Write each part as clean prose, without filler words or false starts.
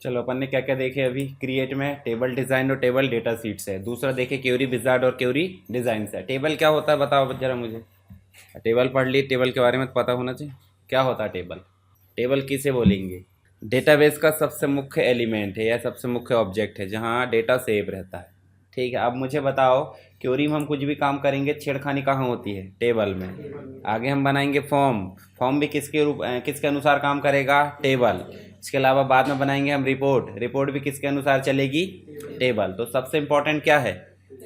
चलो अपन ने क्या क्या देखे अभी। क्रिएट में टेबल डिज़ाइन और टेबल डेटा सीट्स है। दूसरा देखे क्यूरी विजार्ड और क्यूरी डिज़ाइन है। टेबल क्या होता है बताओ जरा मुझे। टेबल पढ़ ली, टेबल के बारे में तो पता होना चाहिए। क्या होता है टेबल? टेबल किसे बोलेंगे? डेटाबेस का सबसे मुख्य एलिमेंट है या सबसे मुख्य ऑब्जेक्ट है जहाँ डेटा सेव रहता है। ठीक है, अब मुझे बताओ क्यूरी में हम कुछ भी काम करेंगे छेड़खानी कहाँ होती है? टेबल में। आगे हम बनाएंगे फॉर्म। फॉर्म भी किसके अनुसार काम करेगा? टेबल। इसके अलावा बाद में बनाएंगे हम रिपोर्ट। रिपोर्ट भी किसके अनुसार चलेगी? टेबल। तो सबसे इम्पोर्टेंट क्या है?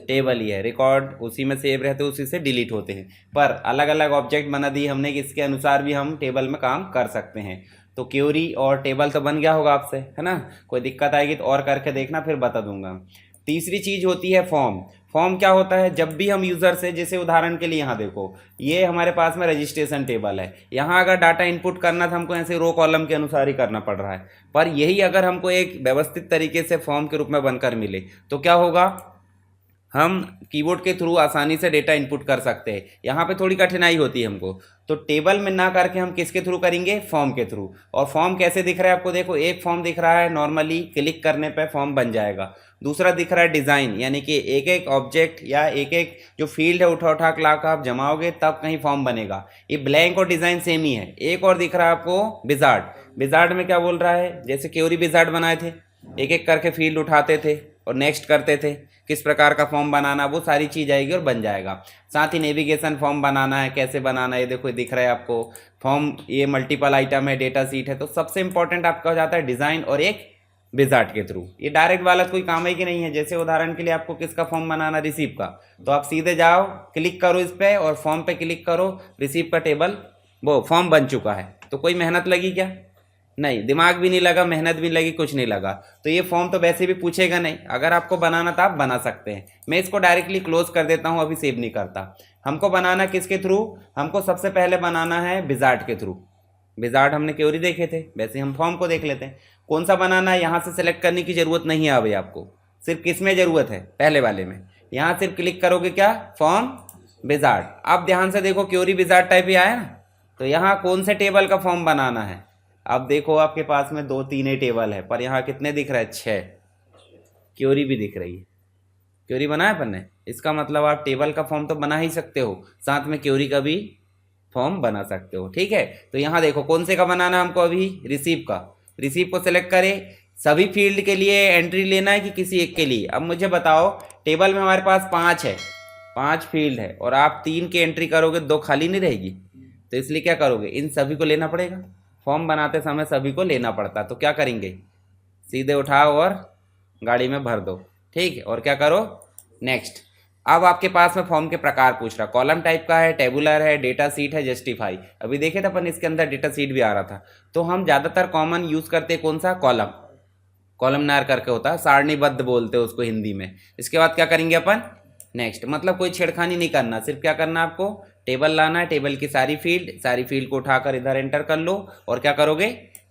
टेबल ही है। रिकॉर्ड उसी में सेव रहते हैं, उसी से डिलीट होते हैं। पर अलग अलग ऑब्जेक्ट बना दिए हमने कि इसके अनुसार भी हम टेबल में काम कर सकते हैं। तो क्यूरी और टेबल तो बन गया होगा आपसे, है ना? कोई दिक्कत आएगी तो और करके देखना, फिर बता दूंगा। तीसरी चीज होती है फॉर्म। फॉर्म क्या होता है? जब भी हम यूज़र से, जैसे उदाहरण के लिए यहाँ देखो, ये हमारे पास में रजिस्ट्रेशन टेबल है। यहाँ अगर डाटा इनपुट करना था हमको ऐसे रो कॉलम के अनुसार ही करना पड़ रहा है। पर यही अगर हमको एक व्यवस्थित तरीके से फॉर्म के रूप में बनकर मिले तो क्या होगा? हम कीबोर्ड के थ्रू आसानी से डेटा इनपुट कर सकते हैं। यहाँ पे थोड़ी कठिनाई होती है हमको। तो टेबल में ना करके हम किसके थ्रू करेंगे? फॉर्म के थ्रू। और फॉर्म कैसे दिख रहा है आपको? देखो, एक फॉर्म दिख रहा है, नॉर्मली क्लिक करने पे फॉर्म बन जाएगा। दूसरा दिख रहा है डिज़ाइन, यानी कि एक एक ऑब्जेक्ट या एक एक जो फील्ड है उठा उठा के ला कर आप जमाओगे तब कहीं फॉर्म बनेगा। ये ब्लैंक और डिज़ाइन सेम ही है। एक और दिख रहा है आपको विजार्ड। विजार्ड में क्या बोल रहा है? जैसे क्यूरी विजार्ड बनाए थे, एक एक करके फील्ड उठाते थे और नेक्स्ट करते थे, किस प्रकार का फॉर्म बनाना, वो सारी चीज़ आएगी और बन जाएगा। साथ ही नेविगेशन फॉर्म बनाना है, कैसे बनाना है, ये देखो दिख रहा है आपको फॉर्म। ये मल्टीपल आइटम है, डेटा सीट है। तो सबसे इंपॉर्टेंट आपका हो जाता है डिज़ाइन और एक विजार्ड के थ्रू। ये डायरेक्ट वाला कोई काम है कि नहीं है? जैसे उदाहरण के लिए आपको किसका फॉर्म बनाना? रिसीव का। तो आप सीधे जाओ, क्लिक करो इस पर और फॉर्म पे क्लिक करो, रिसीव का टेबल वो फॉर्म बन चुका है। तो कोई मेहनत लगी क्या? नहीं, दिमाग भी नहीं लगा, मेहनत भी लगी, कुछ नहीं लगा। तो ये फॉर्म तो वैसे भी पूछेगा नहीं। अगर आपको बनाना था आप बना सकते हैं। मैं इसको डायरेक्टली क्लोज कर देता हूँ, अभी सेव नहीं करता। हमको बनाना किसके थ्रू? हमको सबसे पहले बनाना है विजार्ड के थ्रू। विजार्ड हमने क्यूरी देखे थे, वैसे हम फॉर्म को देख लेते हैं। कौन सा बनाना है यहाँ से सिलेक्ट करने की जरूरत नहीं है अभी आपको। सिर्फ किस में जरूरत है? पहले वाले में। यहाँ सिर्फ क्लिक करोगे क्या? Form wizard. अब ध्यान से देखो, क्यूरी विजार्ड टाइप ही आया ना। तो यहाँ कौन से टेबल का फॉर्म बनाना है? अब देखो आपके पास में दो तीन ही टेबल है, पर यहाँ कितने दिख रहा है? 6। क्यूरी भी दिख रही है। क्यूरी बनाया अपन ने, इसका मतलब आप टेबल का फॉर्म तो बना ही सकते हो, साथ में क्यूरी का भी फॉर्म बना सकते हो। ठीक है, तो यहाँ देखो कौन से का बनाना है हमको अभी? रिसीव का। रिसीव को सिलेक्ट करें। सभी फील्ड के लिए एंट्री लेना है कि किसी एक के लिए? अब मुझे बताओ, टेबल में हमारे पास 5 है, 5 फील्ड है और आप 3 की एंट्री करोगे, 2 खाली नहीं रहेगी। तो इसलिए क्या करोगे? इन सभी को लेना पड़ेगा। फॉर्म बनाते समय सभी को लेना पड़ता। तो क्या करेंगे? सीधे उठाओ और गाड़ी में भर दो। ठीक है, और क्या करो? नेक्स्ट। अब आपके पास में फॉर्म के प्रकार पूछ रहा, कॉलम टाइप का है, टेबुलर है, डेटा सीट है, जस्टिफाई। अभी देखे थे अपन, इसके अंदर डेटा सीट भी आ रहा था। तो हम ज़्यादातर कॉमन यूज़ करते हैं कौन सा? कॉलम। कॉलमनार करके होता है, सारणीबद्ध बोलते हैं उसको हिंदी में। इसके बाद क्या करेंगे अपन? नेक्स्ट। मतलब कोई छेड़खानी नहीं करना, सिर्फ क्या करना आपको? टेबल लाना है, टेबल की सारी फील्ड को उठाकर इधर एंटर कर लो और क्या करोगे?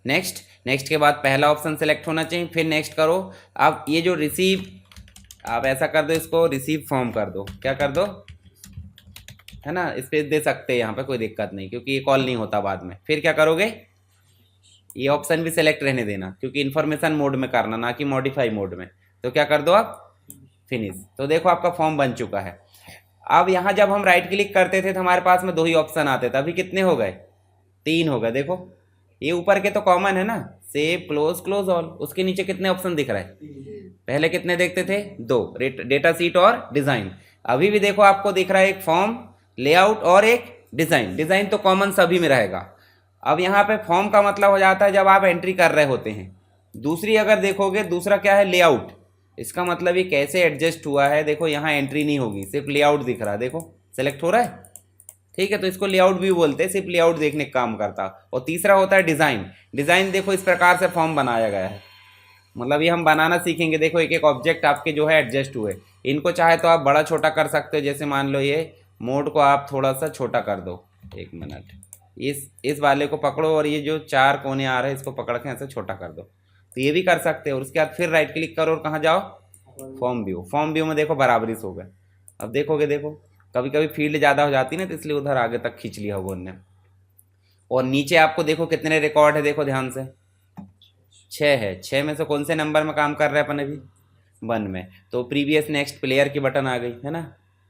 नेक्स्ट। नेक्स्ट के बाद पहला ऑप्शन सेलेक्ट होना चाहिए, फिर नेक्स्ट करो। अब ये जो रिसीव, आप ऐसा कर दो, इसको रिसीव फॉर्म कर दो। क्या कर दो? है ना, स्पेस दे सकते हैं यहाँ पे, कोई दिक्कत नहीं, क्योंकि ये कॉल नहीं होता बाद में। फिर क्या करोगे? ये ऑप्शन भी सिलेक्ट रहने देना, क्योंकि इन्फॉर्मेशन मोड में करना, ना कि मॉडिफाई मोड में। तो क्या कर दो आप? फिनिश। तो देखो आपका फॉर्म बन चुका है। अब यहाँ जब हम राइट क्लिक करते थे तो हमारे पास में 2 ही ऑप्शन आते थे। अभी कितने हो गए? 3 हो गए। देखो ये ऊपर के तो कॉमन है ना, सेव, क्लोज, क्लोज ऑल। उसके नीचे कितने ऑप्शन दिख रहा है? पहले कितने देखते थे? 2, डेटा सीट और डिज़ाइन। अभी भी देखो आपको दिख रहा है एक फॉर्म, लेआउट और एक डिज़ाइन। डिज़ाइन तो कॉमन सभी में रहेगा। अब यहाँ पे फॉर्म का मतलब हो जाता है जब आप एंट्री कर रहे होते हैं। दूसरी अगर देखोगे, दूसरा क्या है? लेआउट। इसका मतलब ये कैसे एडजस्ट हुआ है। देखो यहाँ एंट्री नहीं होगी, सिर्फ लेआउट दिख रहा है। देखो सेलेक्ट हो रहा है। ठीक है, तो इसको लेआउट भी बोलते हैं, सिर्फ लेआउट देखने का काम करता। और तीसरा होता है डिज़ाइन। डिज़ाइन देखो इस प्रकार से फॉर्म बनाया गया है। मतलब ये हम बनाना सीखेंगे। देखो एक एक ऑब्जेक्ट आपके जो है एडजस्ट हुए। इनको चाहे तो आप बड़ा छोटा कर सकते हो। जैसे मान लो ये मोड को आप थोड़ा सा छोटा कर दो। 1 मिनट, इस वाले को पकड़ो और ये जो 4 कोने आ रहे हैं इसको पकड़ के ऐसे छोटा कर दो। तो ये भी कर सकते हो। और उसके बाद फिर राइट क्लिक करो और कहाँ जाओ? Form view. फॉर्म व्यू में देखो बराबरी से हो गए। अब देखोगे, देखो कभी कभी फील्ड ज़्यादा हो जाती है ना, तो इसलिए उधर आगे तक खींच लिया होगा उनने। और नीचे आपको देखो कितने रिकॉर्ड है, देखो ध्यान से। 6 है, 6 में से कौन से नंबर में काम कर रहे हैं अपन अभी? 1 में। तो प्रीवियस नेक्स्ट प्लेयर की बटन आ गई है ना,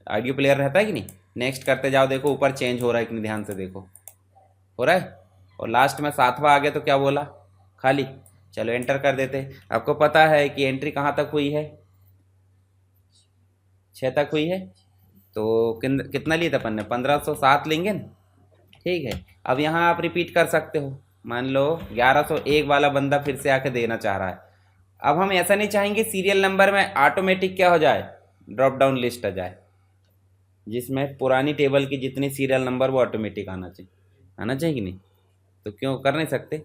ऑडियो प्लेयर रहता है कि नहीं, नेक्स्ट करते जाओ, देखो ऊपर चेंज हो रहा है कि नहीं, ध्यान से देखो हो रहा है। और लास्ट में 7वां आ गया तो क्या बोला? खाली। चलो एंटर कर देते। आपको पता है कि एंट्री कहाँ तक हुई है? 6 तक हुई है। तो कितना लिया था अपन ने? 1507 लेंगे ना, ठीक है। अब यहाँ आप रिपीट कर सकते हो, मान लो 1101 वाला बंदा फिर से आके देना चाह रहा है। अब हम ऐसा नहीं चाहेंगे सीरियल नंबर में ऑटोमेटिक क्या हो जाए, ड्रॉप डाउन लिस्ट आ जाए, जिसमें पुरानी टेबल की जितनी सीरियल नंबर वो ऑटोमेटिक आना चाहिए कि नहीं? तो क्यों कर नहीं सकते?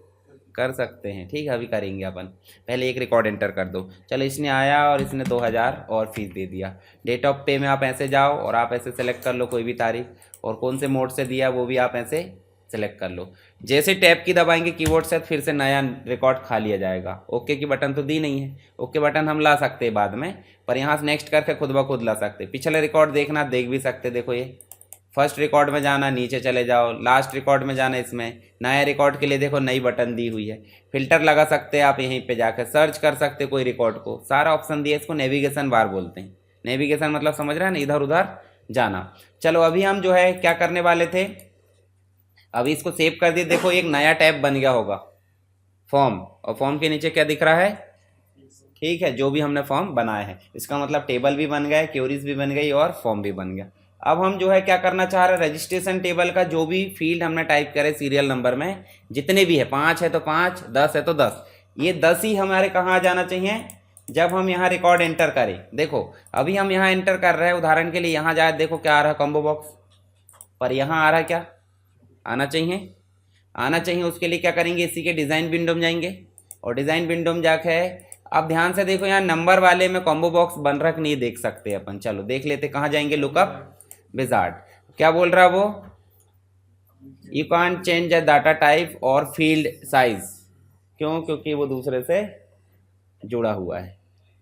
कर सकते हैं, ठीक है। अभी करेंगे अपन, पहले एक रिकॉर्ड एंटर कर दो। चलो इसने आया और इसने 2000 और फीस दे दिया। डेट ऑफ पे में आप ऐसे जाओ और आप ऐसे सेलेक्ट कर लो कोई भी तारीख, और कौन से मोड से दिया वो भी आप ऐसे सेलेक्ट कर लो। जैसे टैब की दबाएंगे कीबोर्ड से फिर से नया रिकॉर्ड खा लिया जाएगा। ओके की बटन तो दी नहीं है, ओके बटन हम ला सकते हैं बाद में, पर यहाँ से नेक्स्ट करके खुद ब खुद ला सकते। पिछले रिकॉर्ड देखना, देख भी सकते, देखो ये फर्स्ट रिकॉर्ड में जाना, नीचे चले जाओ, लास्ट रिकॉर्ड में जाना, इसमें नया रिकॉर्ड के लिए देखो नई बटन दी हुई है। फिल्टर लगा सकते हैं आप, यहीं पे जाकर सर्च कर सकते हैं कोई रिकॉर्ड को, सारा ऑप्शन दिया। इसको नेविगेशन बार बोलते हैं। नेविगेशन मतलब समझ रहे हैं ना, इधर उधर जाना। चलो अभी हम जो है क्या करने वाले थे, अभी इसको सेव कर दिए। देखो एक नया टैब बन गया होगा, फॉर्म, और फॉर्म के नीचे क्या दिख रहा है? ठीक है, जो भी हमने फॉर्म बनाया है, इसका मतलब टेबल भी बन गया, क्वेरीज भी बन गई और फॉर्म भी बन गया। अब हम जो है क्या करना चाह रहे हैं, रजिस्ट्रेशन टेबल का जो भी फील्ड हमने टाइप करे सीरियल नंबर में, जितने भी है, 5 है तो 5, 10 है तो 10, ये 10 ही हमारे कहाँ आ जाना चाहिए जब हम यहाँ रिकॉर्ड एंटर करें। देखो अभी हम यहाँ एंटर कर रहे हैं, उदाहरण के लिए यहाँ जाए, देखो क्या आ रहा है कॉम्बो बॉक्स, पर यहाँ आ रहा है क्या? आना चाहिए। उसके लिए क्या करेंगे, इसी के डिज़ाइन विंडो में जाएंगे, और डिज़ाइन विंडो में जाके अब ध्यान से देखो यहाँ नंबर वाले में कॉम्बो बॉक्स बन रहा कि नहीं, देख सकते अपन। चलो देख लेते, कहाँ जाएंगे? Lookup wizard. क्या बोल रहा है वो? You can't change the data type और फील्ड साइज। क्यों? क्योंकि वो दूसरे से जुड़ा हुआ है,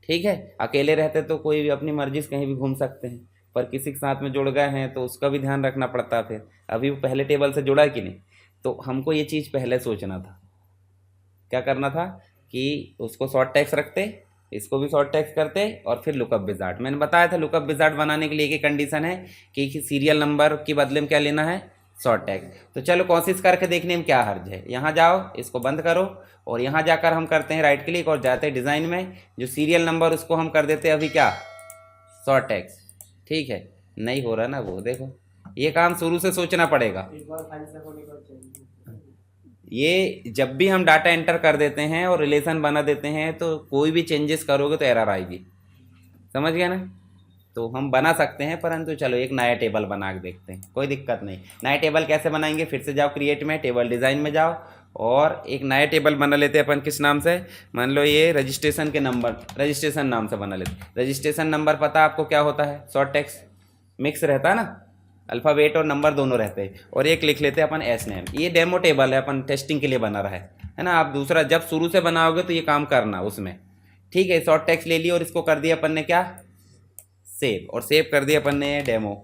ठीक है। अकेले रहते तो कोई भी अपनी मर्जी से कहीं भी घूम सकते हैं, पर किसी के साथ में जुड़ गए हैं तो उसका भी ध्यान रखना पड़ता है। फिर अभी वो पहले टेबल से जुड़ा है कि नहीं, तो हमको ये चीज़ पहले सोचना था। क्या करना था कि उसको शॉर्ट टैग्स रखते, इसको भी शॉर्ट टैग्स करते, और फिर लुकअप विजार्ड। मैंने बताया था लुकअप विजार्ड बनाने के लिए एक ही कंडीशन है कि सीरियल नंबर के बदले में क्या लेना है? Short tag. तो चलो कोशिश करके देखने में क्या हर्ज है। यहाँ जाओ, इसको बंद करो, और यहाँ जाकर हम करते हैं राइट क्लिक और जाते हैं डिज़ाइन में, जो सीरियल नंबर उसको हम कर देते हैं अभी क्या? शॉर्ट टैग्स, ठीक है। नहीं हो रहा ना वो, देखो ये काम शुरू से सोचना पड़ेगा। ये जब भी हम डाटा एंटर कर देते हैं और रिलेशन बना देते हैं, तो कोई भी चेंजेस करोगे तो एरर आएगी, समझ गया ना। तो हम बना सकते हैं, परंतु चलो एक नया टेबल बना के देखते हैं, कोई दिक्कत नहीं। नया टेबल कैसे बनाएंगे? फिर से जाओ क्रिएट में, टेबल डिज़ाइन में जाओ, और एक नया टेबल बना लेते हैं अपन। किस नाम से? मान लो ये रजिस्ट्रेशन के नंबर, रजिस्ट्रेशन नाम से बना लेते। रजिस्ट्रेशन नंबर पता आपको क्या होता है? शॉर्ट टेक्स्ट मिक्स रहता है ना, अल्फ़ाबेट और नंबर दोनों रहते हैं। और एक लिख लेते हैं अपन एस नेम। ये डेमो टेबल है, अपन टेस्टिंग के लिए बना रहा है ना। आप दूसरा जब शुरू से बनाओगे तो ये काम करना उसमें, ठीक है। शॉर्ट टेक्स्ट ले लिया और इसको कर दिया अपन ने क्या? सेव, और सेव कर दिया अपन ने डेमो,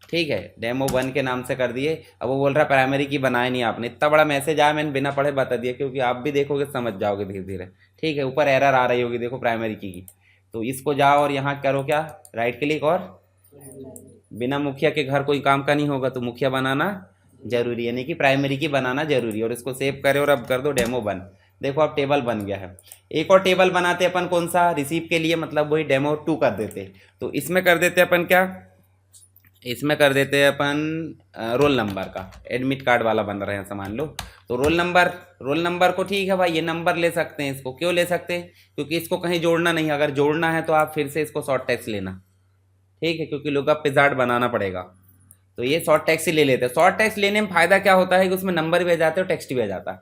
ठीक है। डेमो 1 के नाम से कर दिए। अब वो बोल रहा है प्राइमरी की बनाए नहीं आपने, इतना बड़ा मैसेज आया, मैंने बिना पढ़े बता दिया, क्योंकि आप भी देखोगे समझ जाओगे धीरे धीरे, ठीक है। ऊपर एरर आ रही होगी, देखो प्राइमरी की। तो इसको जाओ और यहाँ करो क्या? राइट क्लिक, और बिना मुखिया के घर कोई काम का नहीं होगा, तो मुखिया बनाना जरूरी है, यानी कि प्राइमरी की बनाना जरूरी है। और इसको सेव करें और अब कर दो डेमो 1। देखो अब टेबल बन गया है। एक और टेबल बनाते अपन, कौन सा? रिसीव के लिए, मतलब वही डेमो 2 कर देते। तो इसमें कर देते अपन क्या? इसमें कर देते हैं अपन रोल नंबर का, एडमिट कार्ड वाला बन रहे हैं सामान लो। तो रोल नंबर को, ठीक है भाई, ये नंबर ले सकते हैं। इसको क्यों ले सकते हैं? क्योंकि इसको कहीं जोड़ना नहीं, अगर जोड़ना है तो आप फिर से इसको शॉर्ट टेक्स्ट लेना, ठीक है, क्योंकि लुकअप विजार्ड बनाना पड़ेगा। तो ये शॉर्ट टेक्स्ट ही ले लेते हैं। शॉर्ट टेक्स्ट लेने में फ़ायदा क्या होता है कि उसमें नंबर भी आ जाते हैं और टेक्स्ट भी आ जाता है।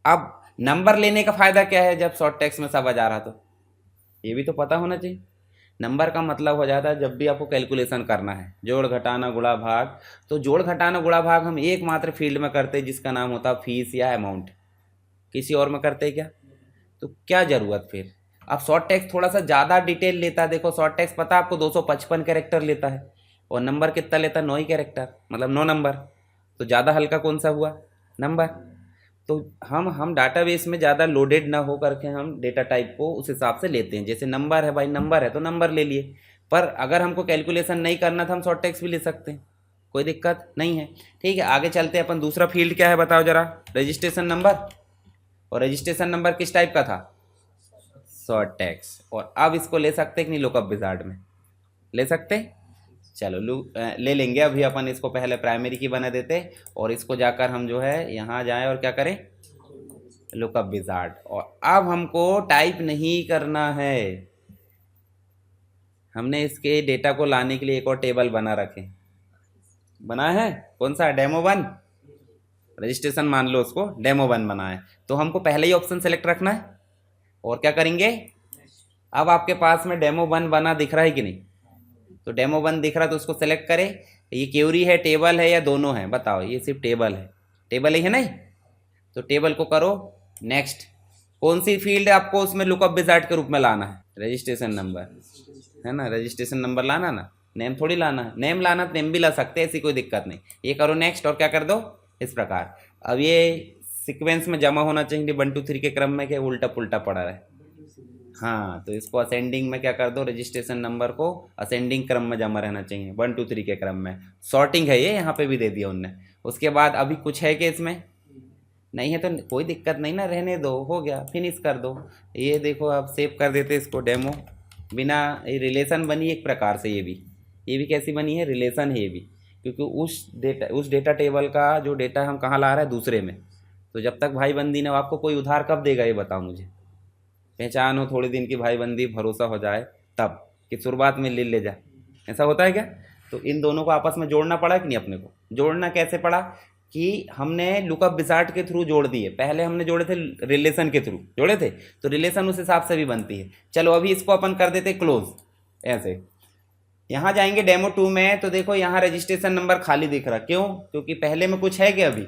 अब नंबर लेने का फ़ायदा क्या है जब शॉर्ट टेक्स्ट में सब आ जा रहा, तो ये भी तो पता होना चाहिए। नंबर का मतलब हो जाता है जब भी आपको कैलकुलेशन करना है, जोड़ घटाना गुणा भाग। तो जोड़ घटाना गुणा भाग हम एकमात्र फील्ड में करते हैं जिसका नाम होता है फीस या अमाउंट। किसी और में करते हैं क्या? तो क्या ज़रूरत फिर। अब शॉर्ट टेक्स्ट थोड़ा सा ज़्यादा डिटेल लेता है। देखो शॉर्ट टेक्स्ट पता है आपको 255 कैरेक्टर लेता है, और नंबर कितना लेता है? 9 ही कैरेक्टर, मतलब 9 नंबर। तो ज़्यादा हल्का कौन सा हुआ? नंबर। तो हम डाटाबेस में ज़्यादा लोडेड ना हो करके हम डेटा टाइप को उस हिसाब से लेते हैं। जैसे नंबर है भाई, नंबर है तो नंबर ले लिए, पर अगर हमको कैलकुलेशन नहीं करना था हम शॉर्ट टेक्स्ट भी ले सकते हैं, कोई दिक्कत नहीं है। ठीक है, आगे चलते हैं अपन। दूसरा फील्ड क्या है बताओ जरा? Registration number. और रजिस्ट्रेशन नंबर किस टाइप का था? Short text. और अब इसको ले सकते हैं कि नहीं लुकअप विजार्ड में? ले सकते हैं। चलो ले लेंगे। अभी अपन इसको पहले प्राइमरी की बना देते और इसको जाकर हम जो है यहाँ जाएं और क्या करें? Lookup wizard. और अब हमको टाइप नहीं करना है, हमने इसके डेटा को लाने के लिए एक और टेबल बना रखे। बना है कौन सा? Demo one. रजिस्ट्रेशन मान लो उसको, डेमो वन बना है। तो हमको पहले ही ऑप्शन सेलेक्ट रखना है और क्या करेंगे? अब आपके पास में डेमो वन बना दिख रहा है कि नहीं? तो डेमो वन दिख रहा तो उसको सेलेक्ट करें। ये क्वेरी है, टेबल है या दोनों है? बताओ। ये सिर्फ टेबल है, टेबल ही है नहीं? तो टेबल को करो नेक्स्ट। कौन सी फील्ड आपको उसमें लुकअप विजार्ड के रूप में लाना है? रजिस्ट्रेशन नंबर है ना, रजिस्ट्रेशन नंबर लाना ना, नेम थोड़ी लाना है। नेम लाना तो नेम भी ला सकते हैं, ऐसी कोई दिक्कत नहीं। ये करो नेक्स्ट और क्या कर दो इस प्रकार। अब ये सीक्वेंस में जमा होना चाहिए 1 2 3 के क्रम में, क्या उल्टा पुल्टा पड़ा है? हाँ, तो इसको असेंडिंग में क्या कर दो? रजिस्ट्रेशन नंबर को असेंडिंग क्रम में जमा रहना चाहिए 1 2 3 के क्रम में। सॉर्टिंग है ये, यहाँ पे भी दे दिया उनने। उसके बाद अभी कुछ है कि इसमें नहीं है तो कोई दिक्कत नहीं ना, रहने दो, हो गया, फिनिश कर दो। ये देखो आप सेव कर देते इसको डेमो। बिना ये रिलेशन बनी एक प्रकार से, ये भी कैसी बनी है? रिलेशन है ये भी, क्योंकि उस डेटा टेबल का जो डेटा हम कहाँ ला रहे हैं? दूसरे में। तो जब तक भाई बंदी ने, आपको कोई उधार कब देगा ये बताओ मुझे? पहचान हो थोड़े दिन की भाई बंदी, भरोसा हो जाए तब, कि शुरुआत में ले जाए, ऐसा होता है क्या? तो इन दोनों को आपस में जोड़ना पड़ा कि नहीं? अपने को जोड़ना कैसे पड़ा कि हमने लुकअप विजार्ड के थ्रू जोड़ दिए। पहले हमने जोड़े थे रिलेशन के थ्रू जोड़े थे, तो रिलेशन उस हिसाब से भी बनती है। चलो अभी इसको अपन कर देते क्लोज ऐसे। यहाँ जाएंगे डेमो 2 में, तो देखो यहाँ रजिस्ट्रेशन नंबर खाली दिख रहा। क्यों? क्योंकि पहले में कुछ है क्या अभी?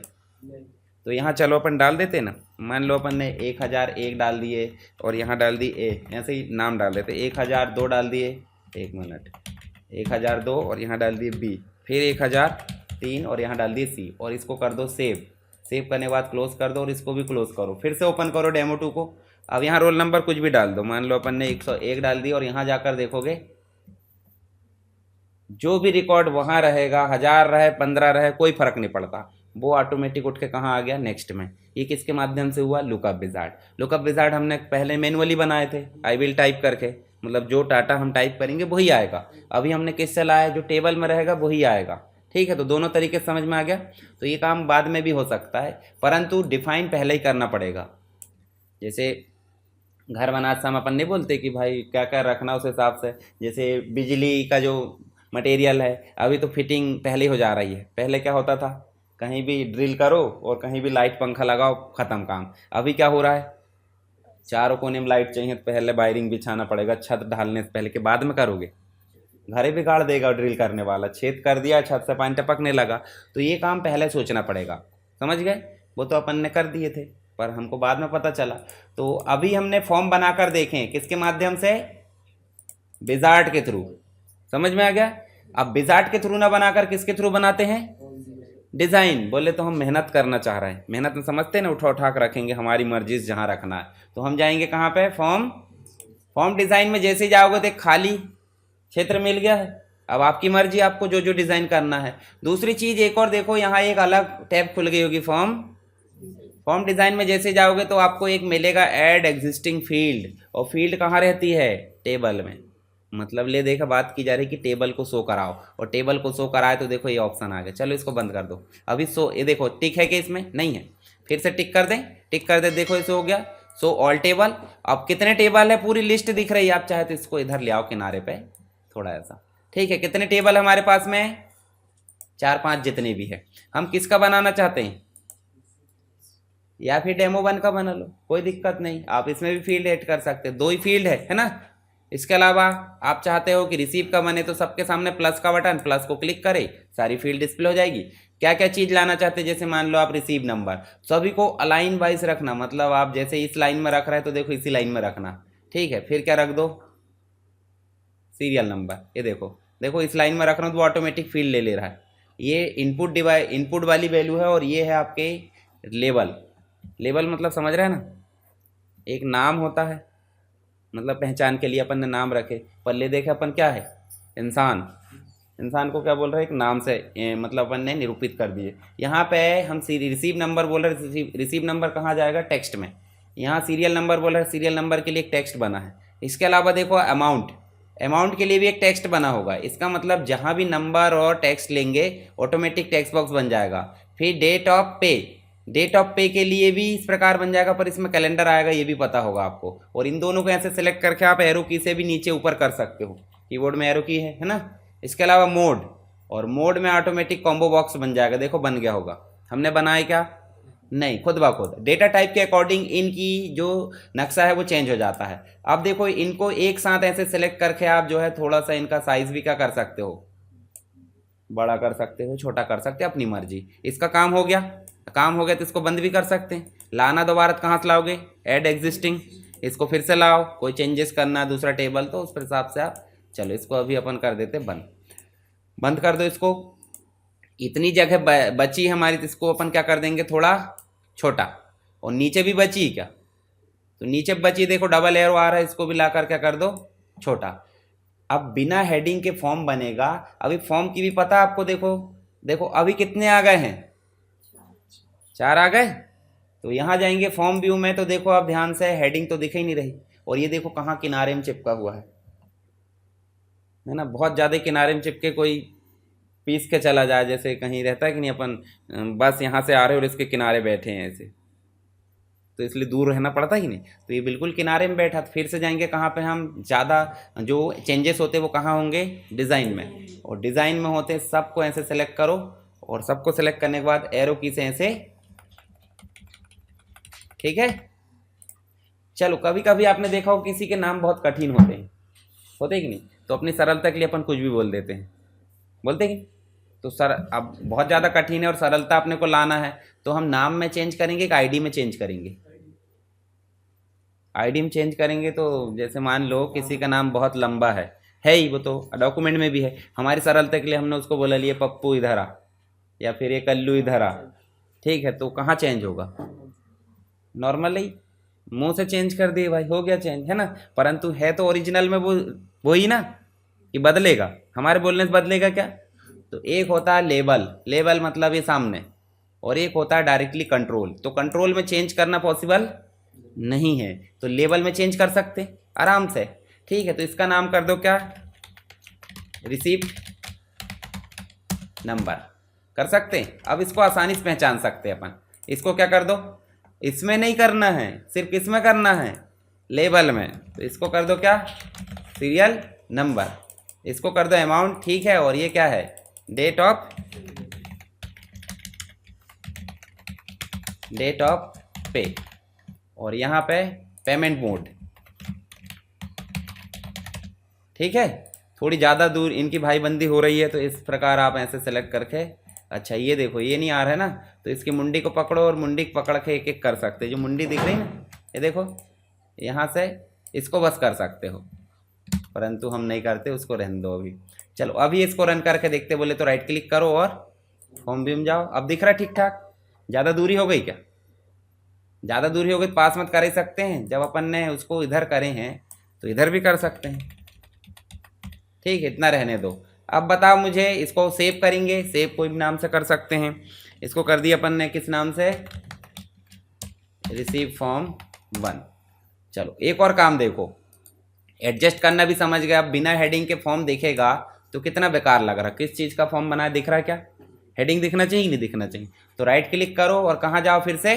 तो यहाँ चलो अपन डाल देते ना। मान लो अपन ने 1001 डाल दिए और यहाँ डाल दी ए, ऐसे ही नाम डाल देते। 1002 डाल दिए, 1 मिनट, 1002 और यहाँ डाल दिए बी, फिर 1003 और यहाँ डाल दिए सी, और इसको कर दो सेव। सेव करने के बाद क्लोज कर दो और इसको भी क्लोज करो। फिर से ओपन करो डेमो 2 को। अब यहाँ रोल नंबर कुछ भी डाल दो। मान लो अपन ने 101 डाल दी और यहाँ जाकर देखोगे जो भी रिकॉर्ड वहाँ रहेगा, 1000 रहे 15 रहे कोई फर्क नहीं पड़ता, वो ऑटोमेटिक उठ के कहाँ आ गया? नेक्स्ट में। ये किसके माध्यम से हुआ? Lookup wizard. लुकअप विजार्ड हमने पहले मैनुअली बनाए थे, आई विल टाइप करके, मतलब जो डाटा हम टाइप करेंगे वही आएगा। अभी हमने किससे लाया? जो टेबल में रहेगा वही आएगा। ठीक है, तो दोनों तरीके से समझ में आ गया। तो ये काम बाद में भी हो सकता है, परंतु डिफाइन पहले ही करना पड़ेगा। जैसे घर बनाते समय अपन नहीं बोलते कि भाई क्या क्या रखना उस हिसाब से। जैसे बिजली का जो मटेरियल है, अभी तो फिटिंग पहले हो जा रही है। पहले क्या होता था? कहीं भी ड्रिल करो और कहीं भी लाइट पंखा लगाओ, ख़त्म काम। अभी क्या हो रहा है? चारों कोने में लाइट चाहिए तो पहले वायरिंग बिछाना पड़ेगा, छत ढालने से पहले, के बाद में करोगे? घर ही बिगाड़ देगा ड्रिल करने वाला, छेद कर दिया, छत से पानी टपकने लगा। तो ये काम पहले सोचना पड़ेगा, समझ गए? वो तो अपन ने कर दिए थे पर हमको बाद में पता चला। तो अभी हमने फॉर्म बनाकर देखें किसके माध्यम से? विजार्ड के थ्रू। समझ में आ गया? अब विजार्ड के थ्रू ना बनाकर किसके थ्रू बनाते हैं? डिज़ाइन। बोले तो हम मेहनत करना चाह रहे हैं, मेहनत में समझते हैं ना, उठा उठा कर रखेंगे, हमारी मर्जी से जहाँ रखना है। तो हम जाएंगे कहाँ पे? फॉर्म डिज़ाइन में जैसे ही जाओगे तो एक खाली क्षेत्र मिल गया है। अब आपकी मर्जी, आपको जो जो डिज़ाइन करना है। दूसरी चीज़ एक और देखो, यहाँ एक अलग टैब खुल गई होगी फॉर्म डिज़ाइन में जैसे जाओगे तो आपको एक मिलेगा ऐड एग्जिस्टिंग फील्ड। और फील्ड कहाँ रहती है? टेबल में। मतलब ले देखा, बात की जा रही कि टेबल को शो कराओ, और टेबल को शो कराए तो देखो ये ऑप्शन आ गया। चलो इसको बंद कर दो। अभी शो, ये देखो टिक है कि इसमें? नहीं है। फिर से टिक कर दें, टिक कर दे, देखो इसे हो गया शो ऑल टेबल। अब कितने टेबल है? पूरी लिस्ट दिख रही है। आप चाहे तो इसको इधर ले आओ किनारे पे थोड़ा ऐसा। ठीक है, कितने टेबल हमारे पास में? 4 5 जितने भी है। हम किसका बनाना चाहते हैं? या फिर डेमो 1 का बना लो, कोई दिक्कत नहीं। आप इसमें भी फील्ड ऐड कर सकते हैं, 2 ही फील्ड है ना। इसके अलावा आप चाहते हो कि रिसीव का बने तो सबके सामने प्लस का बटन, प्लस को क्लिक करें, सारी फील्ड डिस्प्ले हो जाएगी। क्या क्या चीज़ लाना चाहते हैं? जैसे मान लो आप रिसीव नंबर, सभी को अलाइन वाइज रखना, मतलब आप जैसे इस लाइन में रख रहे हैं तो देखो इसी लाइन में रखना। ठीक है, फिर क्या रख दो? Serial number. ये देखो इस लाइन में रख रहा हूँ तो ऑटोमेटिक फील्ड ले रहा है। ये इनपुट वाली वैल्यू है और ये है आपके लेबल मतलब समझ रहे हैं ना, एक नाम होता है, मतलब पहचान के लिए अपन ने नाम रखे। पल्ले देखे अपन क्या है, इंसान, इंसान को क्या बोल रहे हैं, एक नाम से मतलब अपन ने निरूपित कर दिए। यहाँ पे हम रिसीव नंबर बोल रहे हैं, रिसीव नंबर कहाँ जाएगा, टेक्स्ट में। यहाँ सीरियल नंबर बोल रहे हैं, सीरियल नंबर के लिए एक टेक्स्ट बना है। इसके अलावा देखो अमाउंट, अमाउंट के लिए भी एक टेक्स्ट बना होगा। इसका मतलब जहाँ भी नंबर और टेक्स्ट लेंगे ऑटोमेटिक टेक्स्ट बॉक्स बन जाएगा। फिर डेट ऑफ पे, डेट ऑफ पे के लिए भी इस प्रकार बन जाएगा, पर इसमें कैलेंडर आएगा, ये भी पता होगा आपको। और इन दोनों को ऐसे सेलेक्ट करके आप एरो की से भी नीचे ऊपर कर सकते हो, कीबोर्ड में एरो की है ना। इसके अलावा मोड, और मोड में ऑटोमेटिक कॉम्बो बॉक्स बन जाएगा, देखो बन गया होगा। हमने बनाया क्या, नहीं, खुद ब खुद डेटा टाइप के अकॉर्डिंग इनकी जो नक्शा है वो चेंज हो जाता है। अब देखो इनको एक साथ ऐसे सेलेक्ट करके आप जो है थोड़ा सा इनका साइज भी क्या कर सकते हो, बड़ा कर सकते हो, छोटा कर सकते हो, अपनी मर्जी। इसका काम हो गया, काम हो गया तो इसको बंद भी कर सकते हैं। लाना दोबारा कहाँ से लाओगे, ऐड एग्जिस्टिंग, इसको फिर से लाओ, कोई चेंजेस करना है दूसरा टेबल तो उस हिसाब से आप, चलो इसको अभी अपन कर देते बंद, बंद कर दो इसको। इतनी जगह बची हमारी तो इसको अपन क्या कर देंगे, थोड़ा छोटा। और नीचे भी बची क्या, तो नीचे बची देखो डबल एरो आ रहा है, इसको भी लाकर क्या कर दो छोटा। अब बिना हेडिंग के फॉर्म बनेगा। अभी फॉर्म की भी पता है आपको, देखो देखो अभी कितने आ गए हैं, 4 आ गए। तो यहाँ जाएंगे फॉर्म व्यू में, तो देखो आप ध्यान से, हेडिंग तो दिख ही नहीं रही। और ये देखो कहाँ किनारे में चिपका हुआ है ना, बहुत ज़्यादा किनारे में चिपके कोई पीस के चला जाए, जैसे कहीं रहता है कि नहीं अपन बस यहाँ से आ रहे और इसके किनारे बैठे हैं ऐसे, तो इसलिए दूर रहना पड़ता ही नहीं। तो ये बिल्कुल किनारे में बैठा। तो फिर से जाएंगे कहाँ पे, हम ज़्यादा जो चेंजेस होते हैं वो कहाँ होंगे, डिज़ाइन में। और डिज़ाइन में होते सबको ऐसे सेलेक्ट करो, और सबको सेलेक्ट करने के बाद एरो की से ऐसे, ठीक है। चलो कभी कभी आपने देखा हो किसी के नाम बहुत कठिन होते हैं, होते कि नहीं, तो अपनी सरलता के लिए अपन कुछ भी बोल देते हैं, बोलते कि तो सर अब बहुत ज़्यादा कठिन है और सरलता अपने को लाना है, तो हम नाम में चेंज करेंगे कि आईडी में चेंज करेंगे। आईडी में चेंज करेंगे तो जैसे मान लो किसी का नाम बहुत लंबा है ही, वो तो डॉक्यूमेंट में भी है। हमारी सरलता के लिए हमने उसको बोला लिए पप्पू इधर आ, या फिर ये कल्लू इधर आ, ठीक है। तो कहाँ चेंज होगा, नॉर्मली मुंह से चेंज कर दिए भाई, हो गया चेंज, है ना। परंतु है तो ओरिजिनल में वो ही ना, कि बदलेगा, हमारे बोलने से बदलेगा क्या। तो एक होता है लेबल, लेबल मतलब ये सामने, और एक होता है डायरेक्टली कंट्रोल। तो कंट्रोल में चेंज करना पॉसिबल नहीं है, तो लेबल में चेंज कर सकते आराम से, ठीक है। तो इसका नाम कर दो क्या, रिसीप्ट नंबर, कर सकते हैं। अब इसको आसानी से पहचान सकते हैं अपन। इसको क्या कर दो, इसमें नहीं करना है, सिर्फ किसमें करना है, लेबल में। तो इसको कर दो क्या, सीरियल नंबर। इसको कर दो अमाउंट, ठीक है। और ये क्या है, डेट ऑफ पे। और यहाँ पे पेमेंट मोड, ठीक है। थोड़ी ज़्यादा दूर इनकी भाईबंदी हो रही है, तो इस प्रकार आप ऐसे सेलेक्ट करके, अच्छा ये देखो ये नहीं आ रहा है ना, तो इसकी मुंडी को पकड़ो और मुंडी को पकड़ के एक एक कर सकते हैं। जो मुंडी दिख रही है ना, ये देखो, यहाँ से इसको बस कर सकते हो, परंतु हम नहीं करते, उसको रहने दो अभी। चलो अभी इसको रन करके देखते, बोले तो राइट क्लिक करो और होम व्यू में जाओ। अब दिख रहा है ठीक ठाक, ज़्यादा दूरी हो गई क्या, ज़्यादा दूरी हो गई तो पास मत कर ही सकते हैं। जब अपन ने उसको इधर करे हैं तो इधर भी कर सकते हैं, ठीक है। इतना रहने दो। अब बताओ मुझे, इसको सेव करेंगे, सेव कोई भी नाम से कर सकते हैं। इसको कर दिया अपन ने किस नाम से, रिसीव फॉर्म 1। चलो एक और काम देखो, एडजस्ट करना भी समझ गया। अब बिना हेडिंग के फॉर्म दिखेगा तो कितना बेकार लग रहा, किस चीज़ का फॉर्म बना है, दिख रहा है क्या, हेडिंग दिखना चाहिए नहीं दिखना चाहिए। तो राइट क्लिक करो और कहाँ जाओ, फिर से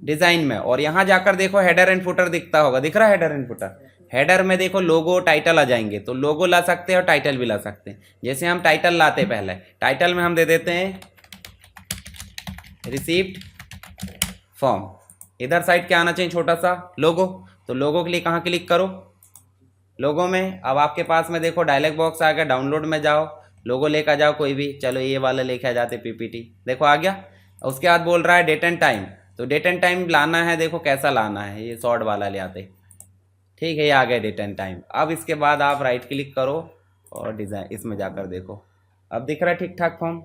डिज़ाइन में, और यहाँ जाकर देखो हेडर एंड फुटर दिखता होगा, दिख रहा है हेडर एंड फुटर। हेडर में देखो लोगो टाइटल आ जाएंगे, तो लोगो ला सकते हैं और टाइटल भी ला सकते हैं। जैसे हम टाइटल लाते, पहले टाइटल में हम दे देते हैं रिसीप्ट फॉर्म। इधर साइड क्या आना चाहिए, छोटा सा लोगो। तो लोगो के लिए कहाँ क्लिक करो, लोगो में। अब आपके पास में देखो डायलॉग बॉक्स आ गया, डाउनलोड में जाओ, लोगो लेकर जाओ कोई भी, चलो ये वाला लेके आ जाते पीपीटी, देखो आ गया। उसके बाद बोल रहा है डेट एंड टाइम, तो डेट एंड टाइम लाना है, देखो कैसा लाना है, ये शॉर्ट वाला ले आते, ठीक है। ये आ गया डेट एंड टाइम। अब इसके बाद आप राइट क्लिक करो और डिज़ाइन इसमें जाकर देखो, अब दिख रहा है ठीक ठाक फॉर्म,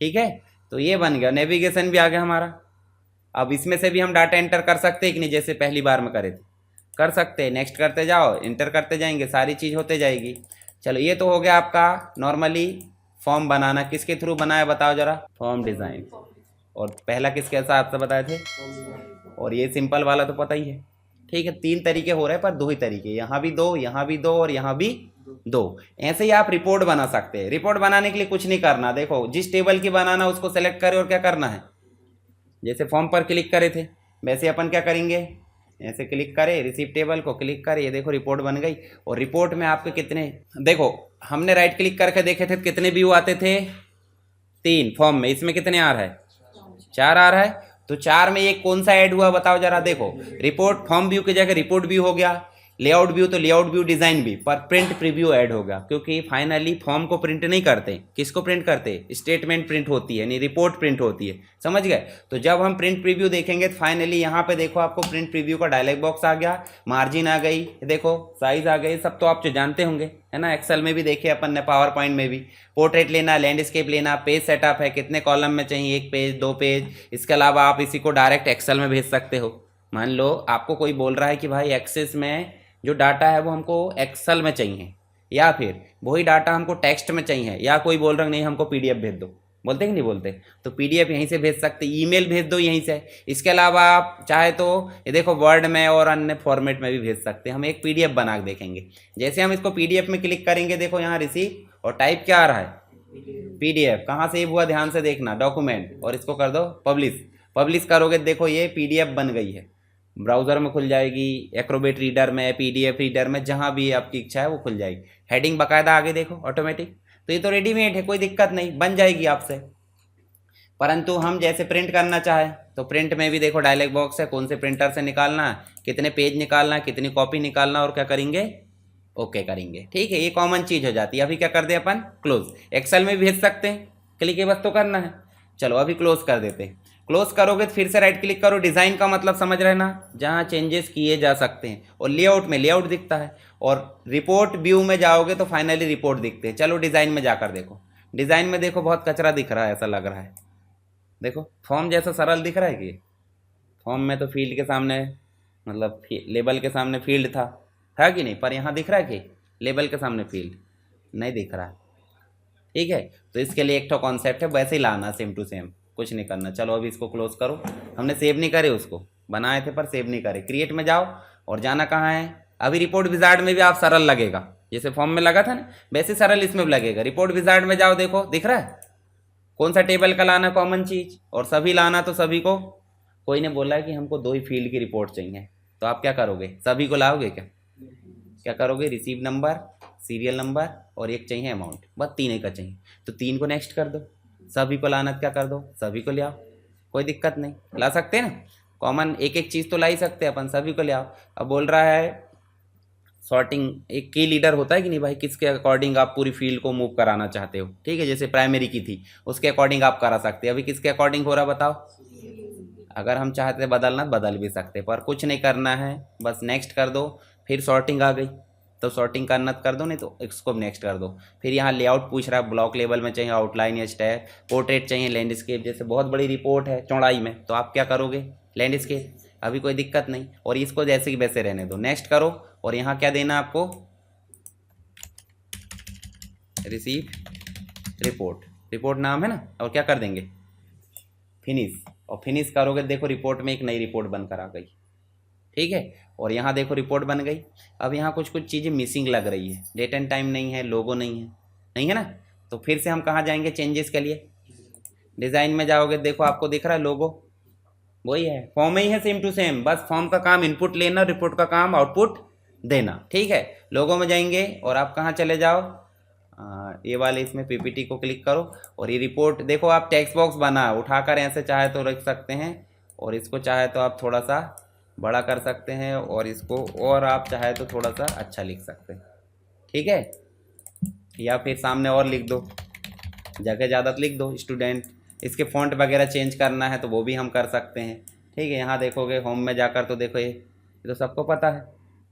ठीक है। तो ये बन गया, नेविगेशन भी आ गया हमारा, अब इसमें से भी हम डाटा एंटर कर सकते हैं कि नहीं, जैसे पहली बार में करे थे, कर सकते हैं। नेक्स्ट करते जाओ, एंटर करते जाएंगे, सारी चीज़ होते जाएगी। चलो ये तो हो गया आपका नॉर्मली फॉर्म बनाना। किसके थ्रू बनाया बताओ जरा, फॉर्म डिज़ाइन। और पहला किसके हिसाब से बताए थे, और ये सिंपल वाला तो पता ही है। ठीक है, 3 तरीके हो रहे हैं पर 2 ही तरीके, यहाँ भी 2, यहाँ भी 2 और यहाँ भी 2। ऐसे ही आप रिपोर्ट बना सकते हैं। रिपोर्ट बनाने के लिए कुछ नहीं करना, देखो जिस टेबल की बनाना उसको सेलेक्ट करें और क्या करना है, जैसे फॉर्म पर क्लिक करे थे वैसे अपन क्या करेंगे, ऐसे क्लिक करें, रिसीव टेबल को क्लिक करें, ये देखो रिपोर्ट बन गई। और रिपोर्ट में आपके कितने, देखो हमने राइट क्लिक करके देखे थे कितने व्यू आते थे, 3 फॉर्म में, इसमें कितने आ रहा है, 4 आ रहा है। तो 4 में ये कौन सा ऐड हुआ बताओ जरा, देखो रिपोर्ट फॉर्म व्यू की जगह रिपोर्ट व्यू हो गया, लेआउट व्यू तो लेआउट व्यू, डिजाइन भी, पर प्रिंट प्रीव्यू ऐड होगा, क्योंकि फाइनली फॉर्म को प्रिंट नहीं करते, किसको प्रिंट करते, स्टेटमेंट प्रिंट होती है, नहीं रिपोर्ट प्रिंट होती है, समझ गए। तो जब हम प्रिंट प्रीव्यू देखेंगे तो फाइनली यहाँ पे देखो आपको प्रिंट प्रीव्यू का डायलॉग बॉक्स आ गया, मार्जिन आ गई, देखो साइज आ गई, सब तो आप जो जानते होंगे है ना, एक्सेल में भी देखे अपन ने, पावर पॉइंट में भी। पोर्ट्रेट लेना, लैंडस्केप लेना, पेज सेटअप है, कितने कॉलम में चाहिए, 1 पेज 2 पेज। इसके अलावा आप इसी को डायरेक्ट एक्सेल में भेज सकते हो। मान लो आपको कोई बोल रहा है कि भाई एक्सेस में जो डाटा है वो हमको एक्सेल में चाहिए, या फिर वही डाटा हमको टेक्स्ट में चाहिए, या कोई बोल रहा नहीं हमको पीडीएफ भेज दो, बोलते कि नहीं बोलते, तो पीडीएफ यहीं से भेज सकते, ईमेल भेज दो यहीं से। इसके अलावा आप चाहे तो ये देखो वर्ड में और अन्य फॉर्मेट में भी भेज सकते हैं। हम एक पीडीएफ बना के देखेंगे। जैसे हम इसको पीडीएफ में क्लिक करेंगे, देखो यहाँ रिसीव, और टाइप क्या आ रहा है, पीडीएफ। कहाँ सेव हुआ ध्यान से देखना, डॉक्यूमेंट, और इसको कर दो पब्लिश। पब्लिश करोगे देखो ये पीडीएफ बन गई है, ब्राउज़र में खुल जाएगी, एक्रोबेट रीडर में, पीडीएफ रीडर में, जहाँ भी आपकी इच्छा है वो खुल जाएगी। हेडिंग बाकायदा आगे देखो ऑटोमेटिक, तो ये तो रेडीमेड है, कोई दिक्कत नहीं, बन जाएगी आपसे। परंतु हम जैसे प्रिंट करना चाहें तो प्रिंट में भी देखो डायलॉग बॉक्स है, कौन से प्रिंटर से निकालना है, कितने पेज निकालना है, कितनी कॉपी निकालना, और क्या करेंगे, ओके करेंगे। ठीक है, ये कॉमन चीज़ हो जाती है। अभी क्या कर दे अपन, क्लोज। एक्सेल में भेज सकते हैं, क्लिक ये बस तो करना है। चलो अभी क्लोज कर देते हैं। क्लोज करोगे तो फिर से राइट क्लिक करो, डिज़ाइन का मतलब समझ रहे ना, जहाँ चेंजेस किए जा सकते हैं, और लेआउट में लेआउट दिखता है, और रिपोर्ट व्यू में जाओगे तो फाइनली रिपोर्ट दिखते हैं। चलो डिज़ाइन में जाकर देखो, डिज़ाइन में देखो बहुत कचरा दिख रहा है, ऐसा लग रहा है। देखो फॉर्म जैसा सरल दिख रहा है कि, फॉर्म में तो फील्ड के सामने, मतलब लेबल के सामने फील्ड था कि नहीं, पर यहाँ दिख रहा है कि लेबल के सामने फील्ड नहीं दिख रहा है। ठीक है, तो इसके लिए एक तो कॉन्सेप्ट है, वैसे ही लाना सेम टू सेम, कुछ नहीं करना। चलो अभी इसको क्लोज करो, हमने सेव नहीं करे, उसको बनाए थे पर सेव नहीं करे। क्रिएट में जाओ, और जाना कहाँ है, अभी रिपोर्ट विजार्ड में भी आप सरल लगेगा, जैसे फॉर्म में लगा था ना वैसे सरल इसमें भी लगेगा। रिपोर्ट विजार्ड में जाओ, देखो दिख रहा है कौन सा टेबल का लाना, कॉमन चीज़, और सभी लाना, तो सभी को, कोई ने बोला है कि हमको 2 ही फील्ड की रिपोर्ट चाहिए, तो आप क्या करोगे, सभी को लाओगे क्या करोगे, रिसीव नंबर, सीरियल नंबर, और एक चाहिए अमाउंट, बस 3 का चाहिए, तो 3 को नेक्स्ट कर दो। सभी को लाना क्या कर दो, सभी को ले आओ, कोई दिक्कत नहीं, ला सकते हैं ना, कॉमन एक एक चीज़ तो ला ही सकते हैं अपन, सभी को ले आओ। अब बोल रहा है सॉर्टिंग, एक की लीडर होता है कि नहीं भाई, किसके अकॉर्डिंग आप पूरी फील्ड को मूव कराना चाहते हो। ठीक है, जैसे प्राइमरी की थी उसके अकॉर्डिंग आप करा सकते हैं। अभी किसके अकॉर्डिंग हो रहा बताओ, अगर हम चाहते बदलना बदल भी सकते, पर कुछ नहीं करना है, बस नेक्स्ट कर दो। फिर सॉर्टिंग आ गई तो सॉर्टिंग करना कर दो, नहीं तो इसको नेक्स्ट कर दो। फिर यहाँ लेआउट पूछ रहा है, ब्लॉक लेवल में चाहिए, आउटलाइन या स्टैक, पोर्ट्रेट चाहिए, लैंडस्केप, जैसे बहुत बड़ी रिपोर्ट है चौड़ाई में, तो आप क्या करोगे, लैंडस्केप, अभी कोई दिक्कत नहीं, और इसको जैसे कि वैसे रहने दो, नेक्स्ट करो। और यहाँ क्या देना आपको, रिसीव रिपोर्ट, रिपोर्ट नाम है ना, और क्या कर देंगे, फिनिश, और फिनिश करोगे देखो रिपोर्ट में एक नई रिपोर्ट बनकर आ गई। ठीक है, और यहाँ देखो रिपोर्ट बन गई। अब यहाँ कुछ कुछ चीज़ें मिसिंग लग रही है, डेट एंड टाइम नहीं है, लोगो नहीं है ना, तो फिर से हम कहाँ जाएंगे चेंजेस के लिए, डिज़ाइन में जाओगे, देखो आपको दिख रहा है लोगो, वही है, फॉर्म ही है सेम टू सेम, बस फॉर्म का काम इनपुट लेना, रिपोर्ट का काम आउटपुट देना। ठीक है, लोगों में जाएंगे और आप कहाँ चले जाओ, ये वाले इसमें पीपीटी को क्लिक करो, और ये रिपोर्ट देखो, आप टेक्स्ट बॉक्स बना उठाकर ऐसे चाहे तो रख सकते हैं, और इसको चाहे तो आप थोड़ा सा बड़ा कर सकते हैं, और इसको और आप चाहे तो थोड़ा सा अच्छा लिख सकते हैं। ठीक है, या फिर सामने और लिख दो, जगह ज़्यादा लिख दो स्टूडेंट। इसके फ़ॉन्ट वगैरह चेंज करना है तो वो भी हम कर सकते हैं। ठीक है, यहाँ देखोगे होम में जाकर तो देखो ये तो सबको पता है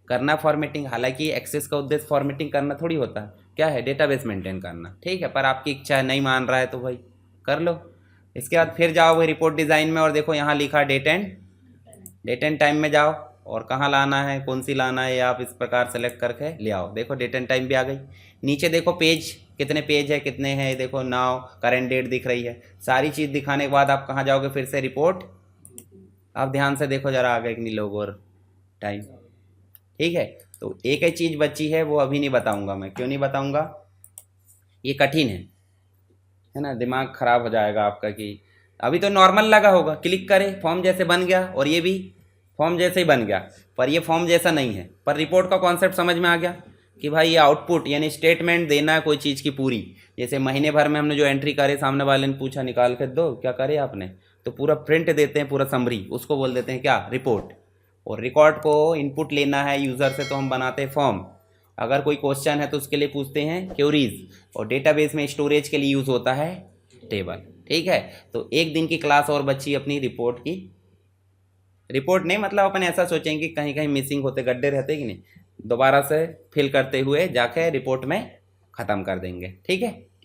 करना फॉर्मेटिंग, हालांकि एक्सेस का उद्देश्य फॉर्मेटिंग करना थोड़ी होता है, क्या है, डेटाबेस मेंटेन करना। ठीक है, पर आपकी इच्छा है, नहीं मान रहा है तो भाई कर लो। इसके बाद फिर जाओगे रिपोर्ट डिज़ाइन में और देखो यहाँ लिखा डेट एंड टाइम में जाओ और कहाँ लाना है, कौन सी लाना है, ये आप इस प्रकार सेलेक्ट करके ले आओ। देखो डेट एंड टाइम भी आ गई। नीचे देखो पेज, कितने पेज है, कितने हैं, देखो नाउ करेंट डेट दिख रही है। सारी चीज़ दिखाने के बाद आप कहाँ जाओगे, फिर से रिपोर्ट। आप ध्यान से देखो जरा आगे कि नहीं लोग और टाइम, ठीक है। तो एक ही चीज़ बची है, वो अभी नहीं बताऊंगा मैं। क्यों नहीं बताऊंगा, ये कठिन है ना, दिमाग खराब हो जाएगा आपका कि अभी तो नॉर्मल लगा होगा, क्लिक करे फॉर्म जैसे बन गया और ये भी फॉर्म जैसे ही बन गया, पर ये फॉर्म जैसा नहीं है। पर रिपोर्ट का कॉन्सेप्ट समझ में आ गया कि भाई ये आउटपुट यानी स्टेटमेंट देना है कोई चीज़ की पूरी। जैसे महीने भर में हमने जो एंट्री करे, सामने वाले ने पूछा निकाल कर दो, क्या करे आपने, तो पूरा प्रिंट देते हैं, पूरा समरी, उसको बोल देते हैं क्या, रिपोर्ट। और रिकॉर्ड को इनपुट लेना है यूज़र से, तो हम बनाते हैं फॉर्म। अगर कोई क्वेश्चन है तो उसके लिए पूछते हैं क्वेरीज, और डेटाबेस में स्टोरेज के लिए यूज़ होता है टेबल, ठीक है। तो एक दिन की क्लास और बची अपनी रिपोर्ट की। रिपोर्ट नहीं मतलब अपन ऐसा सोचेंगे कहीं कहीं मिसिंग होते, गड्ढे रहते कि नहीं, दोबारा से फिल करते हुए जाके रिपोर्ट में ख़त्म कर देंगे, ठीक है।